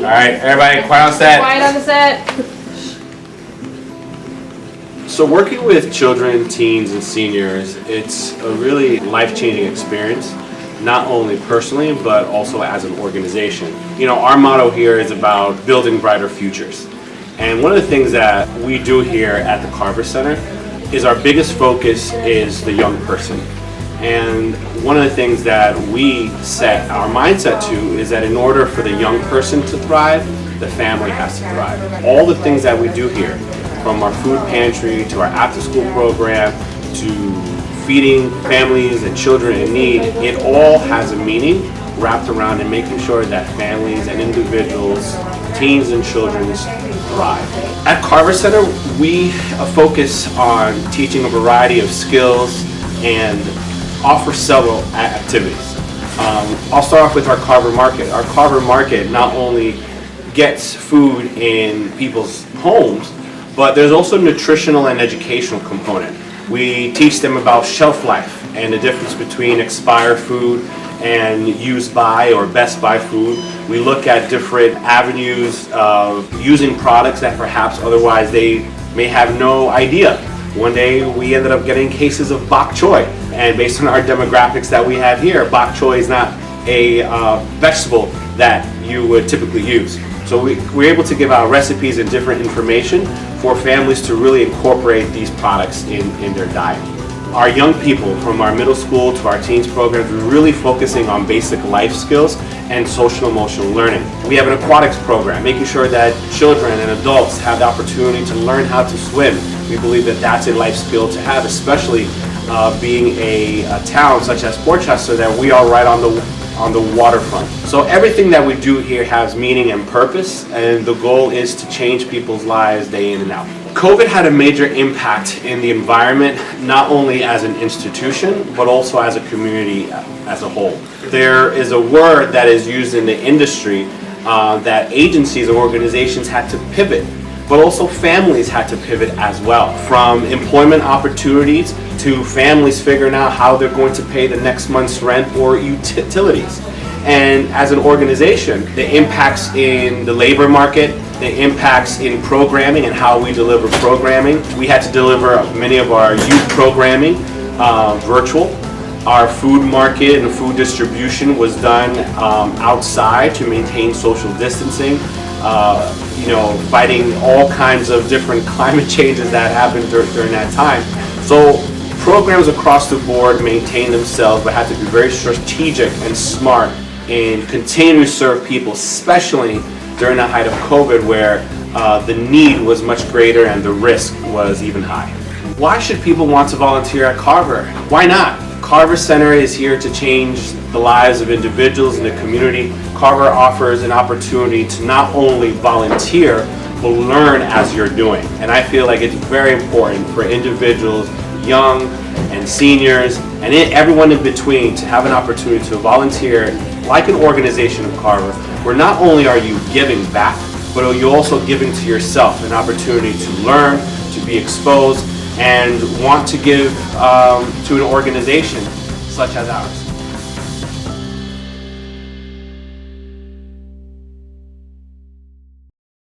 All right, everybody, quiet on set. Quiet on the set. So working with children, teens, and seniors, it's a really life-changing experience, not only personally, but also as an organization. You know, our motto here is about building brighter futures. And one of the things that we do here at the Carver Center is our biggest focus is the young person. And one of the things that we set our mindset to is that in order for the young person to thrive, the family has to thrive. All the things that we do here, from our food pantry to our after-school program to feeding families and children in need, it all has a meaning wrapped around in making sure that families and individuals, teens and children thrive. At Carver Center, we focus on teaching a variety of skills and offer several activities. I'll start off with our Carver Market. Our Carver Market not only gets food in people's homes, but there's also a nutritional and educational component. We teach them about shelf life and the difference between expired food and used by or best by food. We look at different avenues of using products that perhaps otherwise they may have no idea. One day we ended up getting cases of bok choy, and based on our demographics that we have here, bok choy is not a vegetable that you would typically use. So we're able to give out recipes and different information for families to really incorporate these products in their diet. Our young people, from our middle school to our teens programs, we're really focusing on basic life skills and social emotional learning. We have an aquatics program, making sure that children and adults have the opportunity to learn how to swim. We believe that that's a life skill to have, especially being a town such as Portchester, that we are right on the waterfront. So everything that we do here has meaning and purpose, and the goal is to change people's lives day in and out. COVID had a major impact in the environment, not only as an institution, but also as a community as a whole. There is a word that is used in the industry that agencies or organizations had to pivot, but also families had to pivot as well. From employment opportunities to families figuring out how they're going to pay the next month's rent or utilities. And as an organization, the impacts in the labor market, the impacts in programming and how we deliver programming. We had to deliver many of our youth programming virtual. Our food market and food distribution was done outside to maintain social distancing. Fighting all kinds of different climate changes that happened during that time. So programs across the board maintain themselves, but have to be very strategic and smart in continuing to serve people, especially during the height of COVID, where the need was much greater and the risk was even high. Why should people want to volunteer at Carver? Why not? Carver Center is here to change the lives of individuals in the community. Carver offers an opportunity to not only volunteer, but learn as you're doing. And I feel like it's very important for individuals, young and seniors, and everyone in between, to have an opportunity to volunteer like an organization of Carver, where not only are you giving back, but you're also giving to yourself an opportunity to learn, to be exposed, and want to give to an organization such as ours.